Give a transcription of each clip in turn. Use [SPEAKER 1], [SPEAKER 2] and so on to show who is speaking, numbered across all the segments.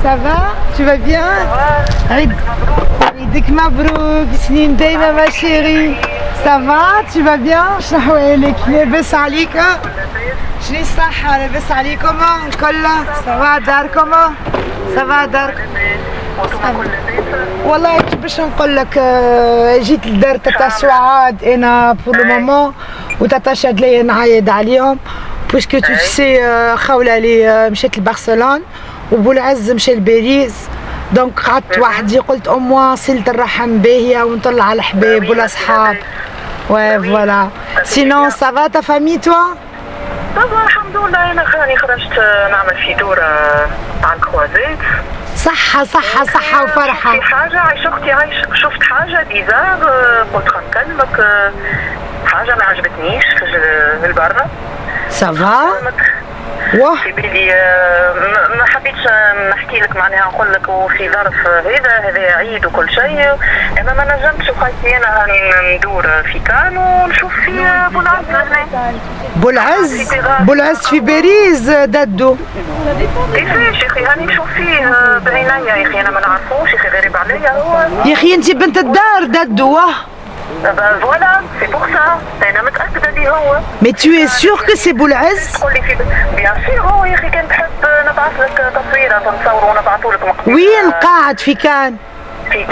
[SPEAKER 1] Ça va? Tu vas bien? عيدك مبروك سنين دايما ما شيري. Ça va? Tu vas bien? شنو أحوالك؟ لاباس عليك؟ شنو الصحة؟ لاباس عليكم كله؟ Ça va داركم؟ Ça va داركم؟ والله باش نقول لك جيت لدار تاتا سعاد انا بور لو مومون وتاتا شادلي نعايد عليهم بويسكو تو سي خاوله لي مشيت لبرشلونه وبولعز مشى لباريس دونك قعدت وحدي قلت اموا صلة الرحم باهيه ونطلع على الحباب والاصحاب فوالا. سينون سافا تا فامي توا؟
[SPEAKER 2] طبعا الحمد لله. انا خرجت نعمل في دوره على الكروازيت.
[SPEAKER 1] صحة صحة صحة وفرحة.
[SPEAKER 2] في حاجة شفت حاجة بيزار قلت نكلمك. حاجة ما عجبتنيش في البرة.
[SPEAKER 1] سافا؟
[SPEAKER 2] واه في بالي ما حبيتش نحكي لك معناها نقول لك وفي ظرف هذا عيد وكل شيء انا ما نجمتش وخايتني انا هاني ندور في كان ونشوف في
[SPEAKER 1] بولعز في باريس دادو.
[SPEAKER 2] كيفاش يا اخي هاني نشوف فيه بعينيا يا اخي انا ما نعرفوش يا اخي غريب عليا هو
[SPEAKER 1] يا اخي انت بنت الدار دادو. واه
[SPEAKER 2] فوالا سي بور سا انا متاكده اللي هو.
[SPEAKER 1] مي تو اي سور كو سي بولعز؟
[SPEAKER 2] تقول لي بيان سور هو يا اخي. كان تحب نبعث لك تصويره تنصوروا ونبعثوا لك مقطع.
[SPEAKER 1] وين قاعد في كان؟
[SPEAKER 2] في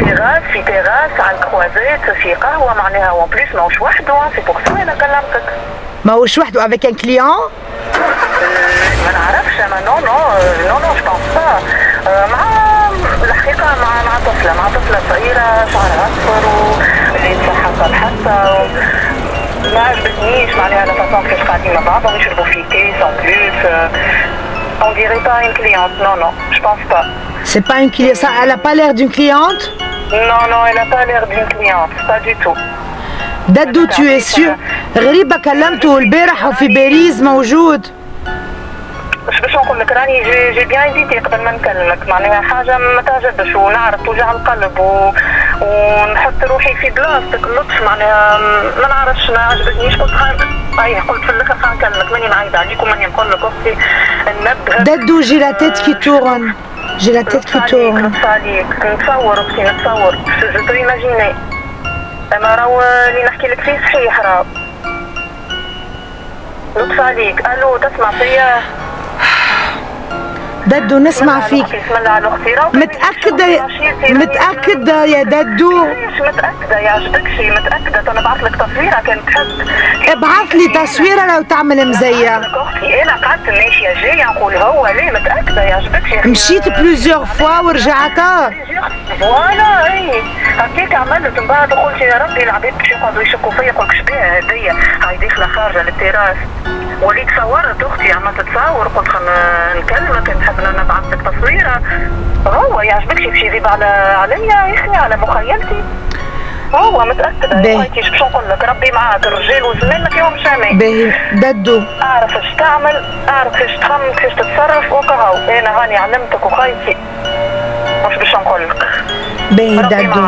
[SPEAKER 2] تيراس على الكروازيت في قهوه معناها وان بليس ماهوش وحده سي بور سا انا كلمتك.
[SPEAKER 1] ماهوش وحده افيك ان كليون؟
[SPEAKER 2] ما نعرفش انا نو جو بونس با. مع الحقيقه مع طفله صغيره شعرها اصفر واللي تسحق حتى ما عجبتنيش معناها لا فاسون كيفاش قاعدين مع بعضهم يشربوا في كيس ان بلوس. On dirait pas une cliente, non, je pense pas.
[SPEAKER 1] C'est pas une cliente, ça, elle a pas l'air d'une cliente?
[SPEAKER 2] Non, elle a pas l'air d'une cliente, pas du tout.
[SPEAKER 1] دادو tu es sûr؟ غريبة كلمته البارح وفي باريس موجود.
[SPEAKER 2] باش نقول لك راني جي بيان ايزيتي قبل ما نكلمك معناها حاجه ما تعجبش ونعرف توجع القلب ونحط روحي في بلاصتك اللطف معناها ما نعرفش ما عجبتنيش. قلت في الاخر نكلمك ماني نعيد عليك وماني نقول لك اختي ننبه.
[SPEAKER 1] دادو جي لا تيت كي تورن
[SPEAKER 2] نطفى عليك نتصور اختي نتصور جو تو ايماجيني انا راهو اللي نحكي لك فيه صحيح راه لطف عليك. الو تسمع فيا؟
[SPEAKER 1] دادو نسمع فيك. متأكدة يا دادو؟
[SPEAKER 2] ليش متأكدة؟ يعجبك شي متأكدة؟ تنبعث لك تصويرة كانت تحب.
[SPEAKER 1] ابعث لي تصويرة لو تعمل مزية.
[SPEAKER 2] اختي انا قعدت ماشية جاية نقول هو ليه متأكدة يعجبك شي.
[SPEAKER 1] مشيت بلوزيغ فوا ورجعت.
[SPEAKER 2] فوالا اي هكاك عملت من بعد قلت يا ربي العباد باش يقعدوا يشكوا فيا قلت شبيها هدية هاي داخلة خارجة للتراس. وليت صورت اختي عملت تصور قلت نكلمك نحب نبعث لك تصويره. هو يعجبك شي باش يذيب عليا يا اخي على مخيلتي. هو متاكده يا اختي باش نقول لك ربي معاك الرجال والزمان ما فيهم شامي.
[SPEAKER 1] باهي دادو
[SPEAKER 2] اعرف اش تعمل اعرف كيفاش تخمم كيفاش تتصرف وكهو انا هاني علمتك وخايتي مش باش نقول لك.
[SPEAKER 1] باهي دادو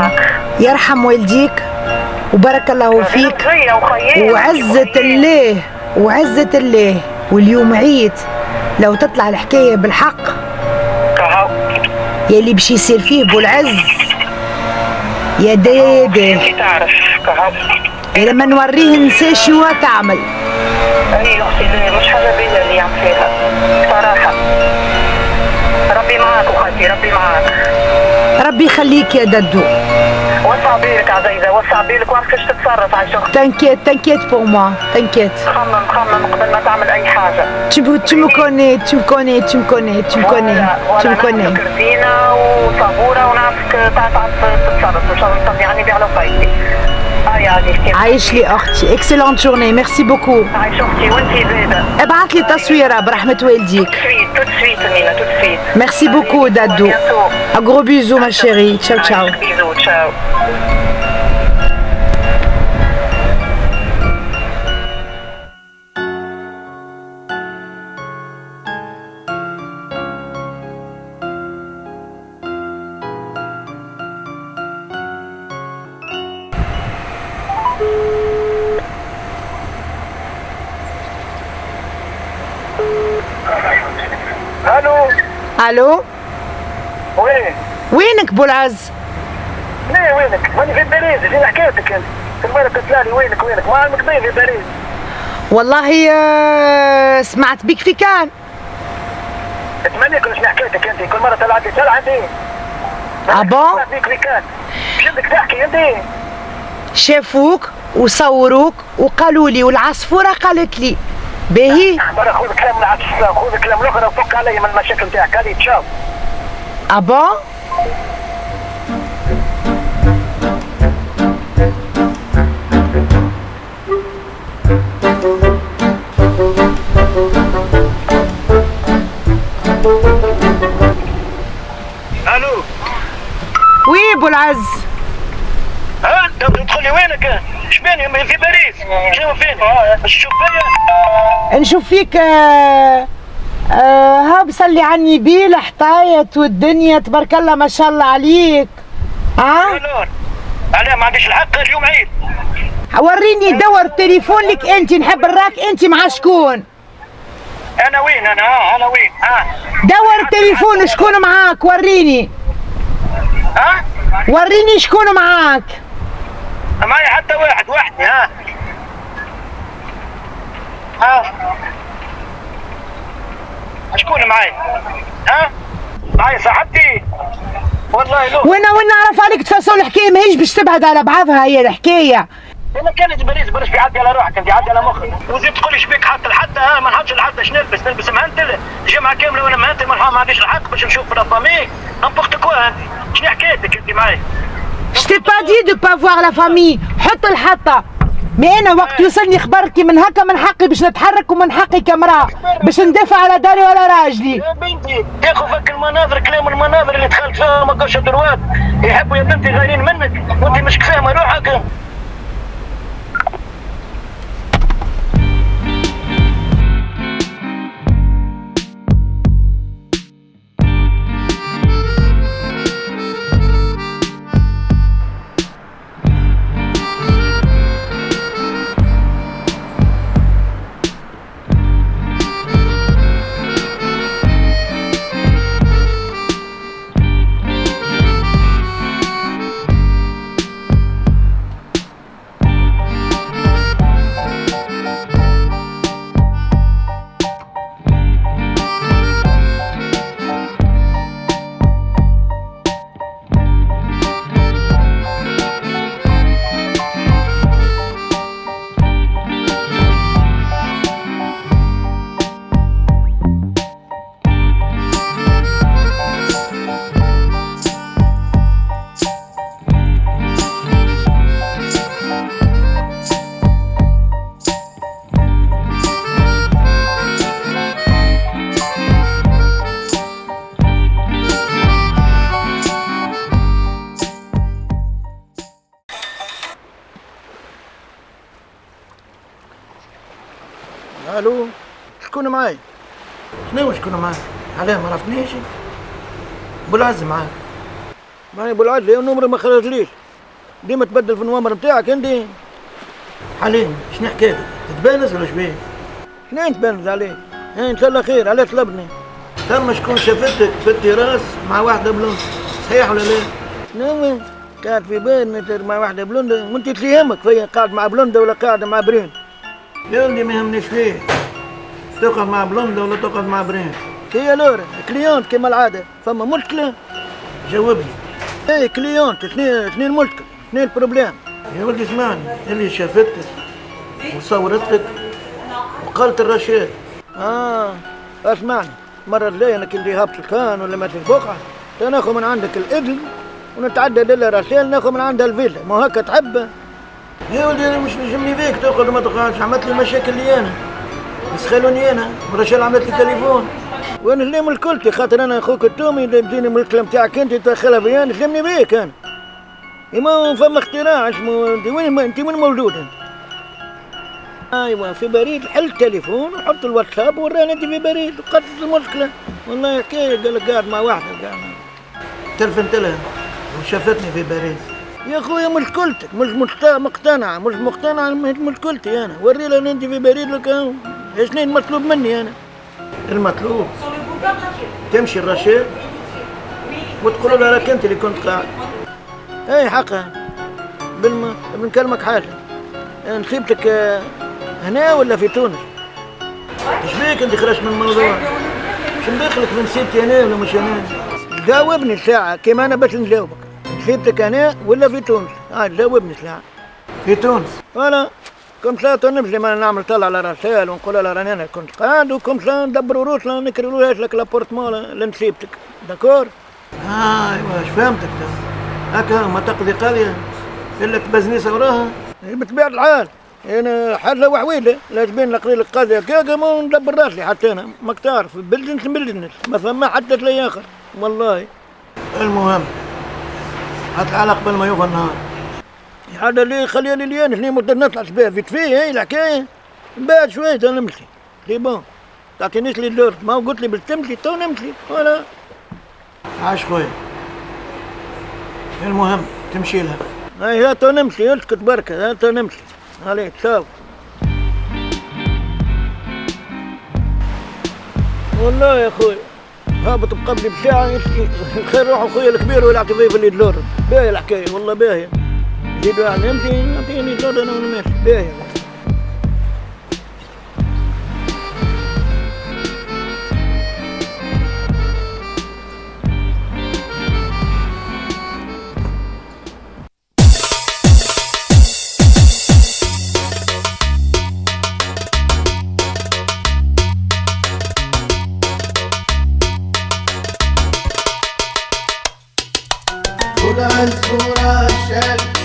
[SPEAKER 1] يرحم والديك وبارك الله فيك وعزة الله واليوم عيد لو تطلع الحكاية بالحق يلي باش يصير فيه بولعز يا دادي
[SPEAKER 2] تعرف
[SPEAKER 1] لما نوريه نسى شو تعمل.
[SPEAKER 2] اي اختي مش حاجة باهية اللي يعمل فيها صراحة. ربي معاك وخالتي ربي معاك.
[SPEAKER 1] ربي يخليك يا دادو.
[SPEAKER 2] وسع بالك عزيزة وسع بالك واعرف كيفاش تتصرف على شغل.
[SPEAKER 1] تنكيت بور موا تنكيت.
[SPEAKER 2] خمم قبل ما تعمل أي حاجة.
[SPEAKER 1] tu me connais.
[SPEAKER 2] كرتينة وصبورة ونعرفك تعرف تتصرف إن شاء الله تطلعني بيه على وفايتي.
[SPEAKER 1] عايش لي أختي اكسلونت جورني ميرسي بوكو.
[SPEAKER 2] عايش أختي وأنتي زادة.
[SPEAKER 1] ابعث لي تصويرة برحمة والديك.
[SPEAKER 2] tout de suite Nina tout de suite.
[SPEAKER 1] Merci beaucoup Dadou. Un gros bisou ma chérie. Ciao.
[SPEAKER 2] Bisous, ciao.
[SPEAKER 1] Allô?
[SPEAKER 2] وين؟
[SPEAKER 1] وينك بولعز؟
[SPEAKER 2] ليه وينك؟ ماني في باريس، جينا حكيتك انت. كل مرة تسألني وينك ما عندك بين في باريس.
[SPEAKER 1] والله سمعت بك في كان.
[SPEAKER 2] اتمنى كل شنو حكيتك انت، كل مرة طلعت لي طلعة انت.
[SPEAKER 1] ابا؟
[SPEAKER 2] سمعت بيك في كان. شو بدك تحكي انت؟
[SPEAKER 1] شافوك وصوروك وقالوا لي والعصفورة قالت لي باهي.
[SPEAKER 2] مرة خذ كلام من العصفورة، خذ كلام الأخرى وفك علي من المشاكل نتاعك، هذه تشاو.
[SPEAKER 1] ابا؟
[SPEAKER 2] الو.
[SPEAKER 1] وي بولعز؟
[SPEAKER 2] ها انت تدخل لي وينك؟ شبيني في باريس؟ شنو فين؟ شوف فيا؟
[SPEAKER 1] نشوف فيك ها بصلي عني بيه حطايت والدنيا تبارك الله ما شاء الله عليك. ها؟
[SPEAKER 2] انا ما عنديش الحق، اليوم عيد.
[SPEAKER 1] وريني دور تليفون لك انت، نحب نراك انت مع شكون؟
[SPEAKER 2] انا وين انا وين؟
[SPEAKER 1] دور التليفون شكون معاك وريني. وريني شكون معاك.
[SPEAKER 2] معي حتى وحدي. شكون معي؟ معي صاحبتي. والله لو
[SPEAKER 1] وانا نعرف عليك تفاصيل الحكايه ماهيش باش تبعد على بعضها هي الحكايه.
[SPEAKER 2] انا كانت باريس برش بيعدي على روحك، انت عدي على مخك وزيد تقول لي شبيك حتى لحتى ما نحطش لحتى اش نلبس مهنتل جمعه كامله وانا مهنتل ما عنديش الحق باش نشوف لا فامي نبختك واه. انت شنو حكايتك انت معايا؟
[SPEAKER 1] Je t'ai pas dit de pas voir la famille. حط الحطه. مي انا وقت يوصلني خبر كي من هكا من حقي باش نتحرك ومن حقي كامراه باش ندافع على داري ولا راجلي.
[SPEAKER 2] يا بنتي تاخذ فك المناظر، كلام المناظر اللي دخلت فيها ما كاش دروات يحبوا يا بنتي غايرين منك وانت مش فاهمه روحك.
[SPEAKER 3] الو شكون معاي؟ شنو شكون معاي؟ علاه ما عرفتنيش؟ بولعز معاك. معايا بولعز النمر ما خرجليش، ديما تبدل في النوامر نتاعك انت. حليم شنو حكايتك؟ تتبانز ولا شبيه؟ شنو نتبانز عليك؟ ان شاء الله خير، علاش طلبني؟ ثم شكون شافتك في التراس مع واحدة بلوند، صحيح ولا لا؟ شنو؟ قاعد في بالي مع واحدة بلوند، وانت تليهمك فيا قاعد مع بلوند ولا قاعد مع برين؟ يا ولدي ما يهمنيش فيه، تقعد مع بلوندا ولا تقعد مع برين؟ هي لورا كليونت كما العادة، فما مشكلة؟ جاوبني. اي كليونت، اثنين مشكلة، اثنين بروبليم. يا ولدي اسمعني، اللي شافتك وصورتك وقالت الرشاد. اسمعني، مرة اللي انا كنت هابط الكان ولا مات البقعة، ناخذ من عندك الإدل ونتعدى لله رشال ناخذ من عندها الفيلا، ما هكا تحب؟ يا ولدي انا مش يهمني بيك تقعد وما تقعدش، عملت لي مشاكل لي انا يسخلوني انا ورشال عملت لي تليفون وانا اللي ملكلتي خاطر انا اخوك التومي تجيني من الكلام تاعك انت تدخلها فيا انا يهمني بيك انا. ما فما اختراع اسمه انت وين مولود انت؟ ايوه في بريد حل التليفون وحط الواتساب وراني انت في بريد وقدت المشكله. والله حكايه قال لك قاعد مع واحده قاعد تلفنت لها وشافتني في باريس. يا اخويا مشكلتك مش مقتنعه مش مشكلتي انا، وري لها ان انت في بريد لك شنو المطلوب مني انا؟ المطلوب تمشي الرشيد وتقولوا لها راك انت اللي كنت قاعد. اي حقها بنكلمك حاجه، نخيبتك هنا ولا في تونس؟ ايش بيك انت خرجت من الموضوع؟ شو مدخلك في نسيبتي هنا ولا مش هنا؟ جاوبني ساعة كيما انا باش نجاوبك، نسيبتك هنا ولا في تونس؟ جاوبني ساعة. في تونس. ولا كم ساعة نمشي ما نعمل طلع على رسائل ونقول لها راني انا كنت قاعد، وكم ساعة ندبروا روسنا نكرروهاش لك لابورتمون لنسيبتك، داكور؟ ايوا اش فهمتك هكا ما تقضي قضية الا تبزنيسة وراها. بطبيعة الحال انا حاجة وحويدة لا تبين نقضي لك قضية هكاكا ما ندبر راسي حتى انا، ماك تعرف بلدنس ما فما حتى تلاقي اخر والله. المهم هتعال قبل ما يغى النهار. هذا اللي خليها لي اليوم احنا نطلع بها فيت فيه هي الحكاية، بعد شوية نمشي سي بون، تعطينيش لي الدور ما قلت لي بالتمشي تو نمشي ولا. عاش خويا، المهم تمشي لها. هاي تو نمشي اسكت بركة، تو نمشي عليك تساو. والله يا خويا هابط بقبلي بساعة يشكي خير روح اخويا الكبير ولا اعطيه في اللي دلور. باهي الحكاية والله باهي، زيدوا يعني يمشي نعطيني دور انا ونمشي باهي.
[SPEAKER 4] الصورة الشال